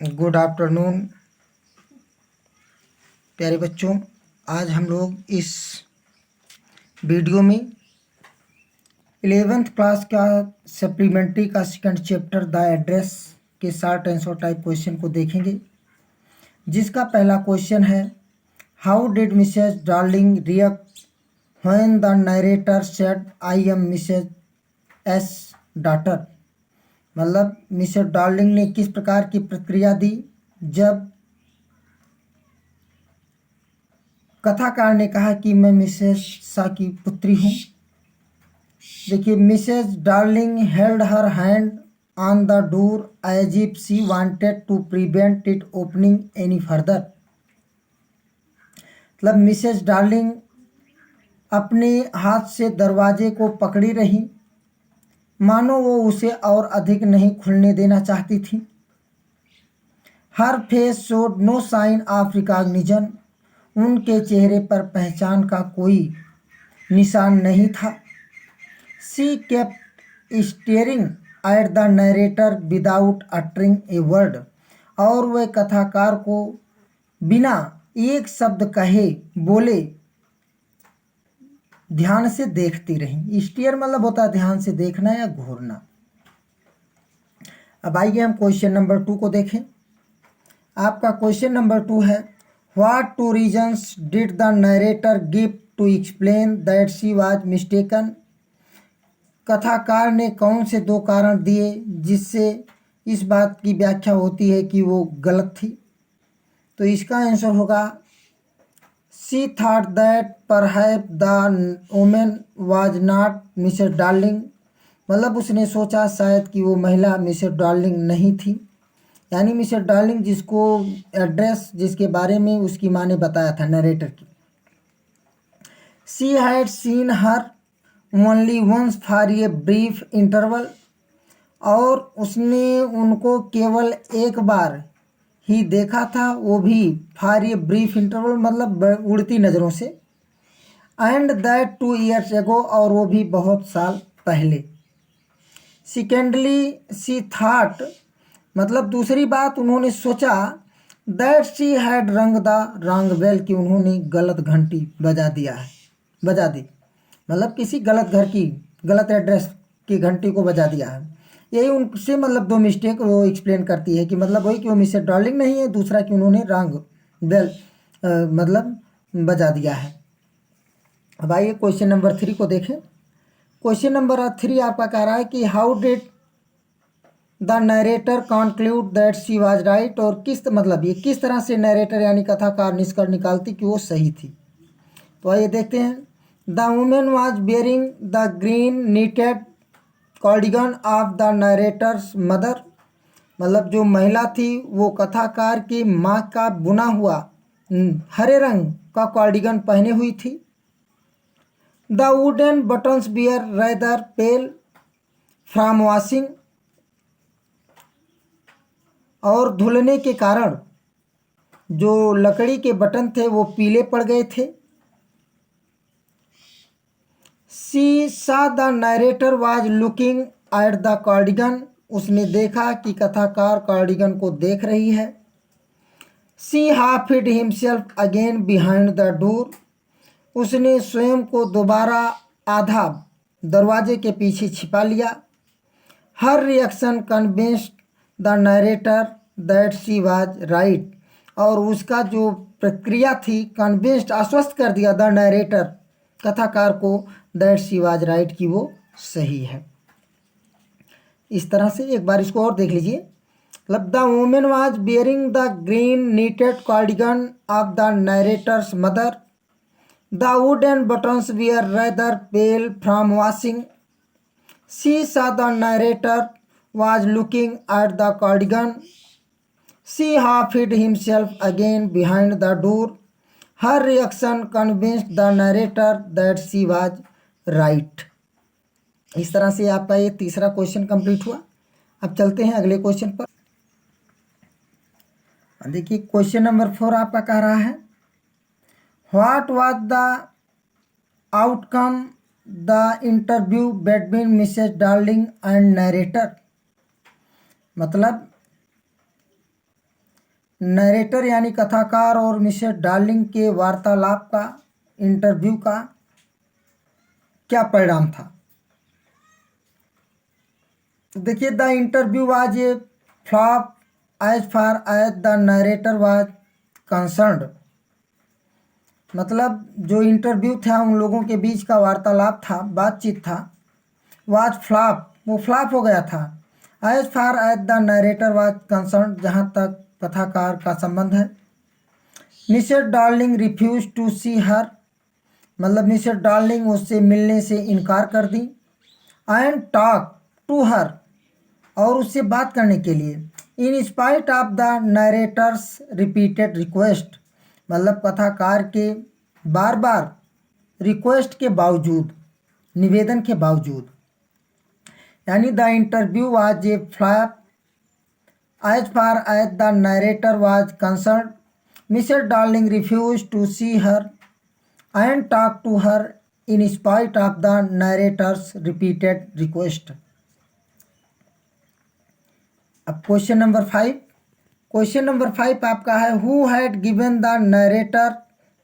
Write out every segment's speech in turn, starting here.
Good afternoon प्यारे बच्चों। आज हम लोग इस वीडियो में 11th क्लास का सप्लीमेंट्री का सेकंड चैप्टर द एड्रेस के शॉर्ट आंसर टाइप क्वेश्चन को देखेंगे, जिसका पहला क्वेश्चन है how did Mrs Darling react when the narrator said I am Mrs S daughter. मतलब मिसेज डार्लिंग ने किस प्रकार की प्रतिक्रिया दी जब कथाकार ने कहा कि मैं मिसेस सा की पुत्री हूँ। देखिए, Mrs Darling held her hand on the door as if she wanted to prevent it opening any further. मतलब मिसेस डार्लिंग अपने हाथ से दरवाजे को पकड़ी रही, मानो वो उसे और अधिक नहीं खुलने देना चाहती थी। Her face showed no sign of recognition. उनके चेहरे पर पहचान का कोई निशान नहीं था। She kept staring at the narrator without uttering a word. और वह कथाकार को बिना एक शब्द कहे बोले ध्यान से देखती रही। स्टेयर मतलब होता है ध्यान से देखना या घूरना। अब आइए हम क्वेश्चन नंबर 2 को देखें। आपका क्वेश्चन नंबर 2 है what two reasons did the narrator give to explain that she was mistaken. कथाकार ने कौन से 2 कारण दिए जिससे इस बात की व्याख्या होती है कि वो गलत थी। तो इसका आंसर होगा she thought that perhaps the women was not Mrs Darling. मतलब उसने सोचा शायद कि वो महिला मिसेस डार्लिंग नहीं थी। यानी मिसेस डार्लिंग जिसको एड्रेस जिसके बारे में उसकी माँ ने बताया था नरेटर की। She had seen her only once for a brief interval. और उसने उनको केवल एक बार ही देखा था, वो भी फॉर ए ब्रीफ इंटरवल मतलब उड़ती नज़रों से। एंड दैट 2 years एगो, और वो भी बहुत साल पहले। सेकेंडली शी थाट मतलब दूसरी बात उन्होंने सोचा दैट शी हैड रंग द रॉन्ग बेल कि उन्होंने गलत घंटी बजा दी। मतलब किसी गलत घर की गलत एड्रेस की घंटी को बजा दिया है। यही उनसे मतलब 2 मिस्टेक वो एक्सप्लेन करती है कि मतलब वही कि वो मिसेस डार्लिंग नहीं है, दूसरा कि उन्होंने रॉन्ग बेल मतलब बजा दिया है। अब आइए क्वेश्चन नंबर 3 को देखें। क्वेश्चन नंबर 3 आपका कह रहा है कि how did the narrator conclude that she was right. और मतलब ये किस तरह से नरेटर यानी कथाकार निष्कर्ष निकालती कि वो सही थी। तो आइए देखते हैं। The women was bearing the green knitted cardigan of the narrator's mother. मतलब जो महिला थी वो कथाकार की माँ का बुना हुआ हरे रंग का कार्डिगन पहने हुई थी। The wooden buttons bear rather pale from washing. और धुलने के कारण जो लकड़ी के बटन थे वो पीले पड़ गए थे। She saw the narrator was looking at the cardigan. उसने देखा कि कथाकार कार्डिगन को देख रही है। She half hid himself again behind the door. उसने स्वयं को दोबारा आधा दरवाजे के पीछे छिपा लिया। हर reaction convinced the narrator that she was right. और उसका जो प्रक्रिया थी कन्विंस्ड आश्वस्त कर दिया द नरेटर कथाकार को दैट शी वाज राइट कि वो सही है। इस तरह से एक बार इसको और देख लीजिए। मतलब the women was bearing the green knitted cardigan of the narrator's mother. The wooden buttons bear rather pale from washing. She saw the narrator was looking at the cardigan. She half hid himself again behind the door. Her reaction convinced the narrator that she was right. इस तरह से आपका ये तीसरा question complete हुआ। अब चलते हैं अगले क्वेश्चन पर। देखिए क्वेश्चन नंबर 4 आपका कह रहा है what was the outcome the interview between Mrs darling and narrator. मतलब नरेटर यानी कथाकार और मिसेस डार्लिंग के वार्तालाप का, इंटरव्यू का क्या परिणाम था? देखिए, the interview was a flop as far as the narrator was concerned. मतलब जो इंटरव्यू था, उन लोगों के बीच का वार्तालाप था, बातचीत था, वाज फ्लॉप, वो फ्लॉप हो गया था। As far as the narrator was concern, जहाँ तक कथाकार का संबंध है। Mrs Darling refuse to see her, मतलब मिसेस डार्लिंग उससे मिलने से इनकार कर दी। एंड टॉक टू हर, और उससे बात करने के लिए। In spite of the narrator's repeated request, मतलब कथाकार के बार बार रिक्वेस्ट के बावजूद, निवेदन के बावजूद। यानी the interview was a flop as far as the narrator was concern. Mrs Darling refuse to see her and talk to her in spite of the narrator's repeated request. अब क्वेश्चन नंबर 5। क्वेश्चन नंबर 5 आपका है, who had given the narrator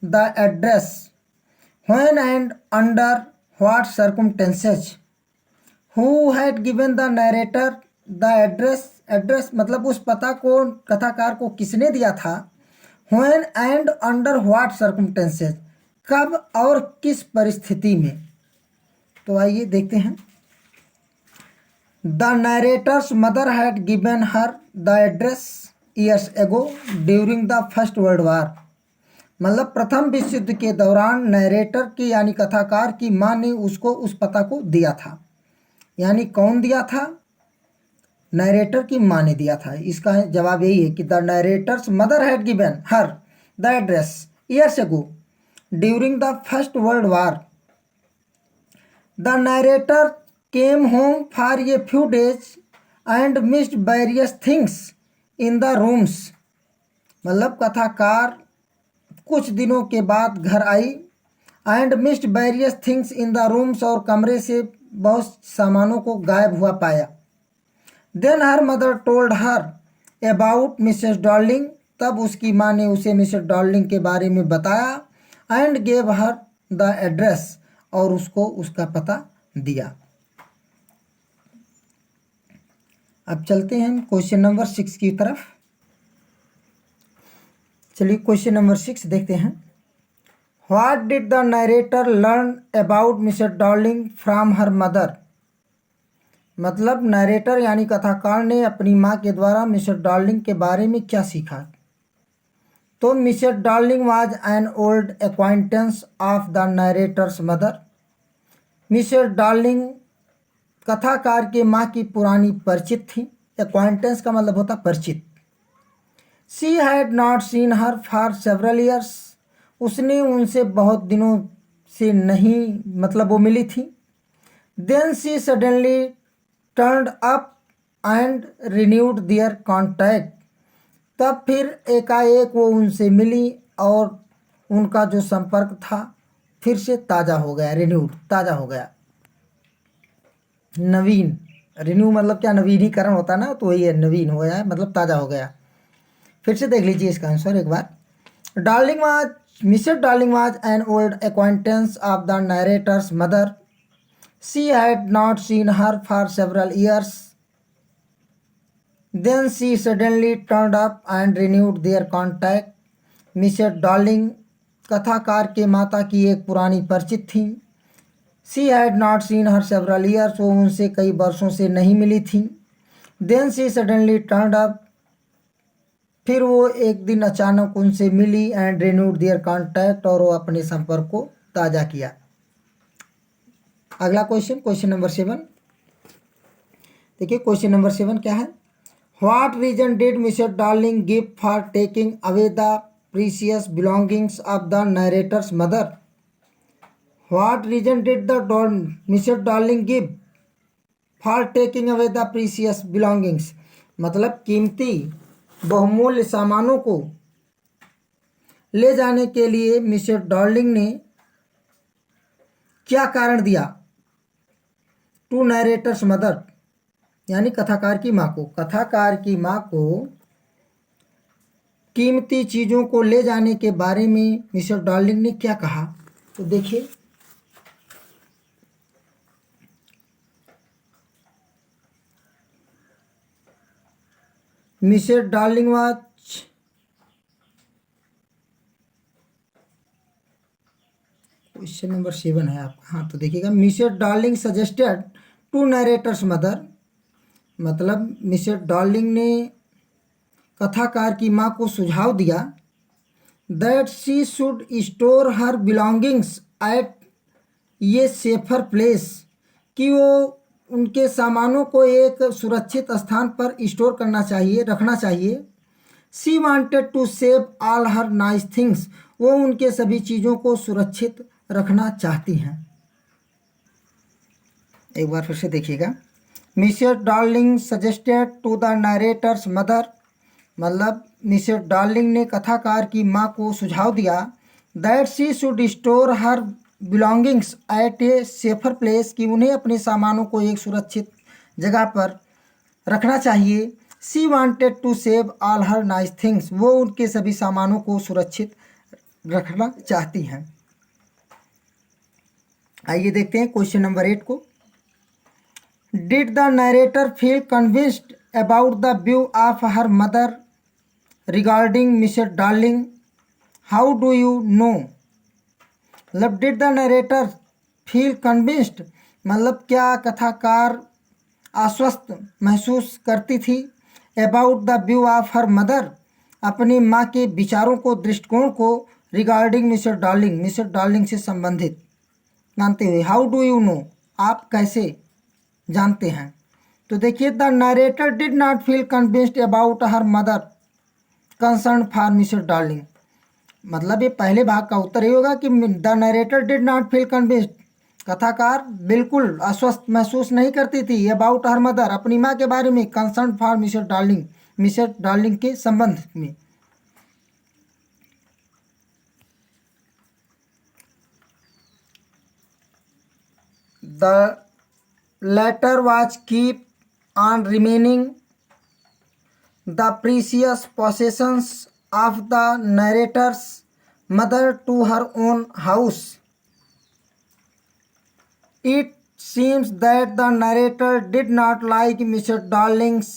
the address, when and under what circumstances. Who had given the narrator the address, address मतलब उस पता को कथाकार को किसने दिया था। When and under what circumstances, कब और किस परिस्थिति में। तो आइए देखते हैं। The narrator's mother had given her the address years ago during the First World वार। मतलब प्रथम विश्व युद्ध के दौरान नरेटर की यानी कथाकार की माँ ने उसको उस पता को दिया था। यानी कौन दिया था? नरेटर की माँ ने दिया था। इसका जवाब यही है कि the narrator's mother had given her the address years ago during the First World War. The narrator came home for a few days and missed various things in the rooms. मतलब कथाकार कुछ दिनों के बाद घर आई। And missed various things in the rooms, और कमरे से बहुत सामानों को गायब हुआ पाया। Then her mother told her about Mrs Darling, तब उसकी माँ ने उसे मिसेस डार्लिंग के बारे में बताया। And gave her the address, और उसको उसका पता दिया। अब चलते हैं क्वेश्चन नंबर 6 की तरफ। चलिए क्वेश्चन नंबर 6 देखते हैं। What did the narrator learn about Mrs darling from her mother. मतलब नरेटर यानी कथाकार ने अपनी माँ के द्वारा मिसेस डार्लिंग के बारे में क्या सीखा। तो Mrs Darling was an old acquaintance of the narrator's mother. Mrs Darling कथाकार के माँ की पुरानी परिचित थी। एक्वाइंटेंस का मतलब होता परिचित। She had not seen her for several years, उसने उनसे बहुत दिनों से नहीं, मतलब वो मिली थी। Then she suddenly turned up and renewed their contact, तब फिर एकाएक वो उनसे मिली और उनका जो संपर्क था फिर से ताज़ा हो गया। रिन्यूड ताज़ा हो गया। नवीन, रिन्यू मतलब क्या, नवीनीकरण होता ना, तो वही है, नवीन हो गया मतलब ताज़ा हो गया। फिर से देख लीजिए इसका आंसर एक बार। Darling was, Mrs Darling was an old acquaintance of the narrator's mother. She had not seen her for several years. Then she suddenly turned up and renewed their contact. Mrs Darling कथाकार के माता की एक पुरानी परिचित थी। She had not seen her several years, वो उनसे कई वर्षों से नहीं मिली थी। Then she suddenly turned up, फिर वो एक दिन अचानक उनसे मिली। एंड रिन्यूड देयर कॉन्टैक्ट, और वो अपने संपर्क को ताज़ा किया। अगला क्वेश्चन, क्वेश्चन नंबर 7। देखिए क्वेश्चन नंबर 7 क्या है। What reason did Mrs Darling give for taking away the precious belongings of the narrator's mother. What reason did the Mrs Darling give for taking away the precious belongings, मतलब कीमती बहुमूल्य सामानों को ले जाने के लिए मिसेस डार्लिंग ने क्या कारण दिया। टू नरेटर्स मदर, यानी कथाकार की माँ को। कथाकार की माँ को कीमती चीज़ों को ले जाने के बारे में मिस्टर डार्लिंग ने क्या कहा? तो देखिए, Mr Darling was question number 7 है आपका। हाँ, तो देखिएगा, Mr Darling suggested to narrator's mother, मतलब मिस्टर डार्लिंग ने कथाकार की माँ को सुझाव दिया that she should store her belongings at a safer place, कि वो उनके सामानों को एक सुरक्षित स्थान पर स्टोर करना चाहिए, रखना चाहिए। She wanted to save all her nice things, वो उनके सभी चीज़ों को सुरक्षित रखना चाहती हैं। एक बार फिर से देखिएगा, Mrs Darling suggested to the narrator's mother, मतलब मिसेस डार्लिंग ने कथाकार की माँ को सुझाव दिया that she should store her belongings at a safer place, कि उन्हें अपने सामानों को एक सुरक्षित जगह पर रखना चाहिए। She wanted to save all her nice things, वो उनके सभी सामानों को सुरक्षित रखना चाहती हैं। आइए देखते हैं क्वेश्चन नंबर 8 को। Did the narrator feel convinced about the view of her mother regarding Mrs Darling, how do you know? मतलब did the narrator feel convinced, मतलब क्या कथाकार आश्वस्त महसूस करती थी about the view of her mother, अपनी माँ के विचारों को, दृष्टिकोण को, regarding Mrs Darling, Mrs Darling से संबंधित जानते हुए। हाउ डू यू नो, आप कैसे जानते हैं? तो देखिए, the narrator did not feel convinced about her mother concern for Mrs Darling, मतलब ये पहले भाग का उत्तर ही होगा कि the narrator did not feel convinced, कथाकार बिल्कुल आश्वस्त महसूस नहीं करती थी अबाउट हर मदर, अपनी माँ के बारे में, concern for Mrs Darling, Mrs Darling के संबंध में। The latter was keep on remaining the precious possessions of the narrator's mother to her own house. It seems that the narrator did not like Mr. Darling's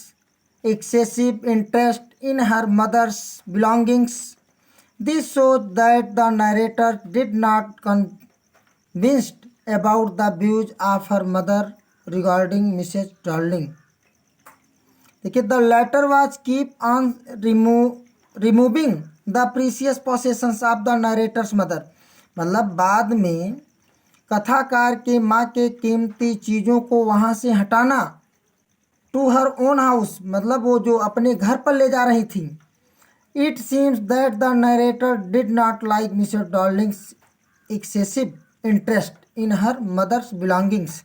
excessive interest in her mother's belongings. This shows that the narrator did not convinced about the views of her mother regarding Mrs. Darling. देखिए, the latter was keep on removing the precious possessions of the narrator's mother, मतलब बाद में कथाकार के माँ के कीमती चीज़ों को वहाँ से हटाना, टू हर ओन हाउस, मतलब वो जो अपने घर पर ले जा रही थी। It seems that the narrator did not like Mrs Darling's excessive interest in her mother's belongings,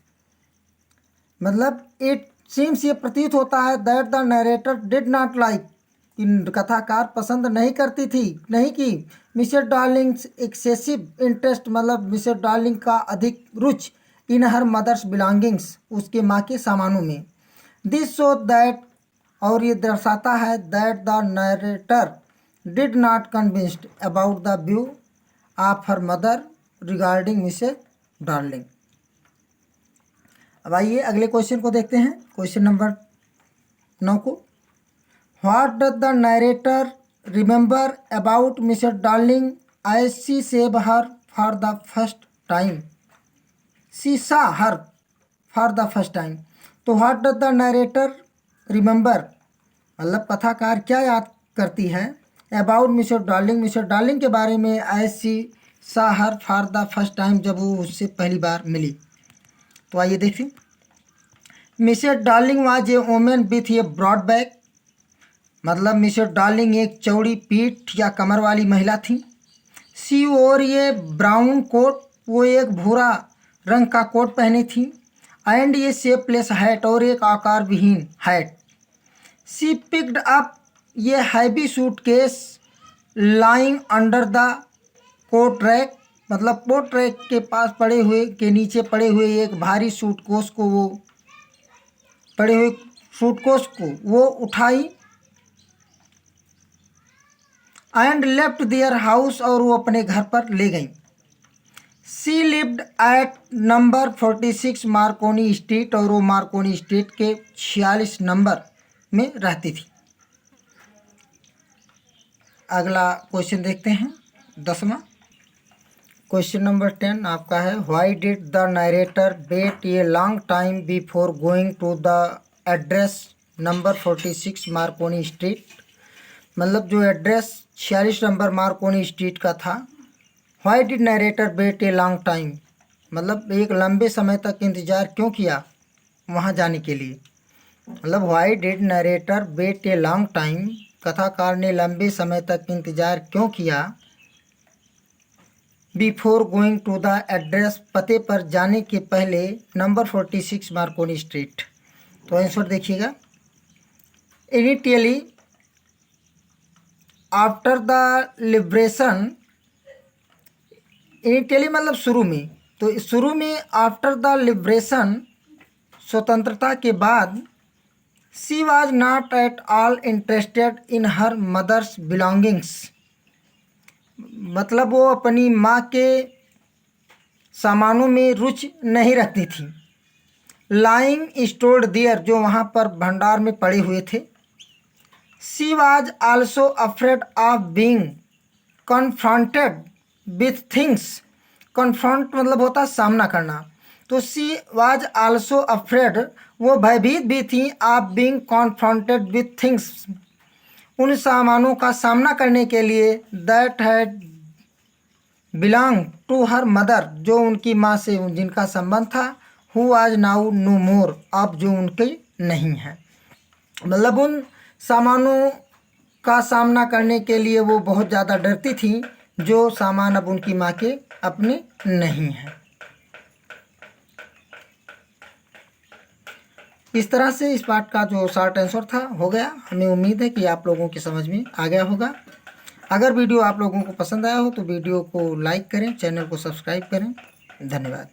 मतलब इट सीम्स, ये प्रतीत होता है, that the narrator did not like, कथाकार पसंद नहीं करती थी, नहीं कि मिसेस डार्लिंग्स एक्सेसिव इंटरेस्ट, मतलब मिसेस डार्लिंग का अधिक रुचि, इन हर मदर्स बिलोंगिंग्स, उसके माँ के सामानों में। दिस शो दैट, और ये दर्शाता है, that the narrator did not convinced about the view of her mother regarding Mrs darling. अब आइए अगले क्वेश्चन को देखते हैं, क्वेश्चन नंबर 9 को। What does the narrator remember about Mrs Darling as she saw her for the first time, she saw her for the first time. तो what does the narrator remember, मतलब कथाकार क्या याद करती है about Mrs Darling, Mrs Darling के बारे में, as she saw her for the first time, जब वो उससे पहली बार मिली। तो आइए देखिए, Mrs Darling was a women with a broad back, मतलब मिसेस डार्लिंग एक चौड़ी पीठ या कमर वाली महिला थी। सी और ये ब्राउन कोट, वो एक भूरा रंग का कोट पहनी थी। एंड ये शेपलेस हैट, और एक आकार विहीन hat. She picked up a heavy suitcase lying under the coat rack, मतलब कोट रैक के पास पड़े हुए, के नीचे पड़े हुए एक भारी सूटकोस को, वो पड़े हुए सूटकोस को वो उठाई। एंड लेफ्ट देयर हाउस, और वो अपने घर पर ले गई। She lived at number 46 Marconi street, और वो मार्कोनी स्ट्रीट के 46 नंबर में रहती थी। अगला क्वेश्चन देखते हैं, 10वां क्वेश्चन नंबर 10 आपका है, why did the narrator wait a long time before going to the address number 46 Marconi street. मतलब जो एड्रेस 46 नंबर मार्कोनी स्ट्रीट का था, why did narrator wait a long time, मतलब एक लंबे समय तक इंतज़ार क्यों किया वहाँ जाने के लिए। मतलब why did narrator wait a long time, कथाकार ने लंबे समय तक इंतज़ार क्यों किया, before going to the address, पते पर जाने के पहले, नंबर 46 मार्कोनी स्ट्रीट। तो आंसर देखिएगा, initially after the liberation, initially मतलब शुरू में, तो शुरू में आफ्टर द लिबरेशन, स्वतंत्रता के बाद, she was not at all interested in her mother's belongings, मतलब वो अपनी माँ के सामानों में रुचि नहीं रखती थी। लाइंग स्टोर्ड देयर, जो वहाँ पर भंडार में पड़े हुए थे। She was also afraid of being confronted with things, confront मतलब होता है सामना करना, तो शी वाज आल्सो अफ्रेड, वो भयभीत भी थी, of being confronted with things, उन सामानों का सामना करने के लिए, that had belong to her mother, जो उनकी माँ से जिनका संबंध था, who was now no more, अब जो उनके नहीं है। मतलब उन सामानों का सामना करने के लिए वो बहुत ज़्यादा डरती थी, जो सामान अब उनकी माँ के अपने नहीं हैं। इस तरह से इस पार्ट का जो शॉर्ट आंसर था हो गया। हमें उम्मीद है कि आप लोगों की समझ में आ गया होगा। अगर वीडियो आप लोगों को पसंद आया हो तो वीडियो को लाइक करें, चैनल को सब्सक्राइब करें। धन्यवाद।